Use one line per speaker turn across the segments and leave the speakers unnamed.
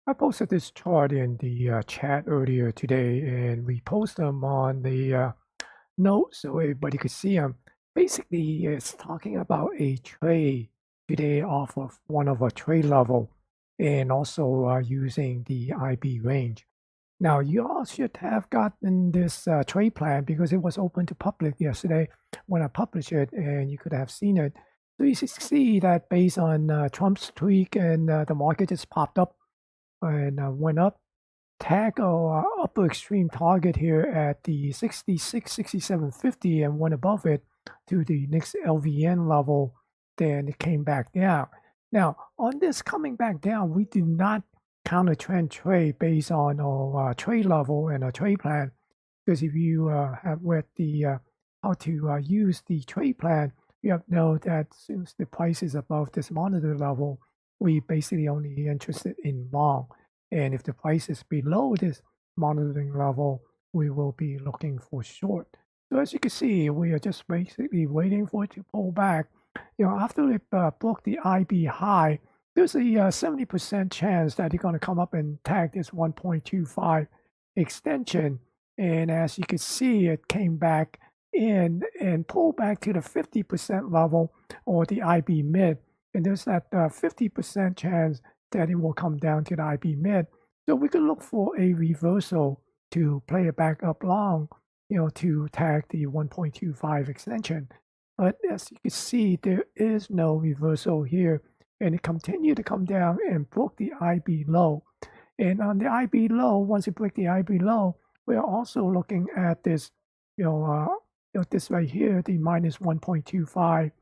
I posted this chart in the chat earlier today, and we posted them on the notes so everybody could see them. Basically, it's talking about a trade today off of one of a trade level, and also using the IB range. Now, you all should have gotten this trade plan because it was open to public yesterday when I published it, and you could have seen it. So you see that based on Trump's tweak, and the market just popped up and went up, tag our upper extreme target here at the 66, 67.50 and went above it to the next LVN level. Then it came back down. Now, on this coming back down, we do not counter trend trade based on our trade level and a trade plan, because if you have read the how to use the trade plan, you have to know that since the price is above this monitor level, we basically only interested in long. And if the price is below this monitoring level, we will be looking for short. So as you can see, we are just basically waiting for it to pull back. After it broke the IB high, there's a 70% chance that it's going to come up and tag this 1.25 extension. And as you can see, it came back in and pulled back to the 50% level, or the IB mid. And there's that 50% chance that it will come down to the IB mid. So we could look for a reversal to play it back up long, to tag the 1.25 extension. But as you can see, there is no reversal here, and it continued to come down and broke the IB low. And on the IB low, once it breaks the IB low, we are also looking at this, this right here, the minus 1.25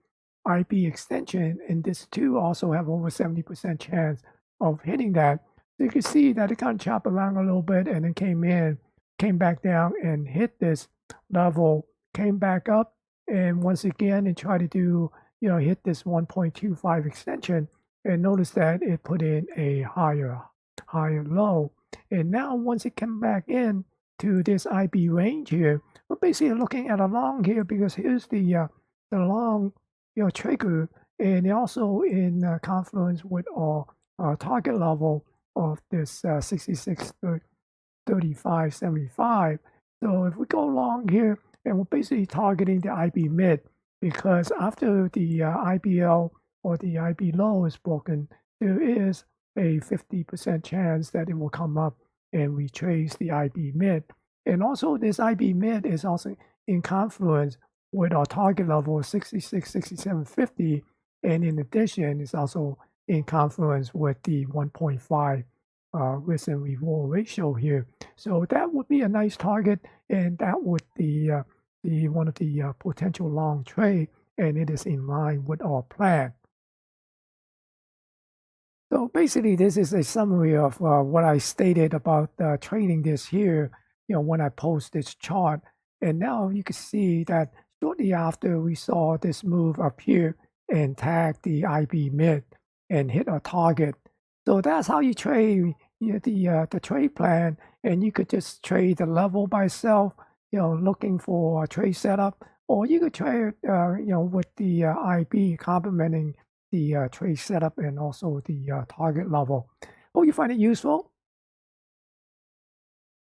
IB extension, and this too also have over 70% chance of hitting that. So you can see that it kind of chopped around a little bit and then came back down and hit this level, came back up, and once again it tried to do, hit this 1.25 extension, and notice that it put in a higher low. And now once it came back in to this IB range here, we're basically looking at a long here, because here's the long trigger, and also in confluence with our target level of this 66.3575. So if we go long here, and we're basically targeting the IB mid, because after the IBL or the IB low is broken, there is a 50% chance that it will come up and retrace the IB mid. And also this IB mid is also in confluence with our target level of 66, 67.50, and in addition, it's also in confluence with the 1.5 risk and reward ratio here. So that would be a nice target, and that would be one of the potential long trade, and it is in line with our plan. So basically, this is a summary of what I stated about trading this here, when I post this chart. And now you can see that shortly after we saw this move up here and tag the IB mid and hit a target. So that's how you trade the trade plan, and you could just trade the level by itself, looking for a trade setup, or you could trade, with the IB complementing the trade setup and also the target level. Hope you find it useful.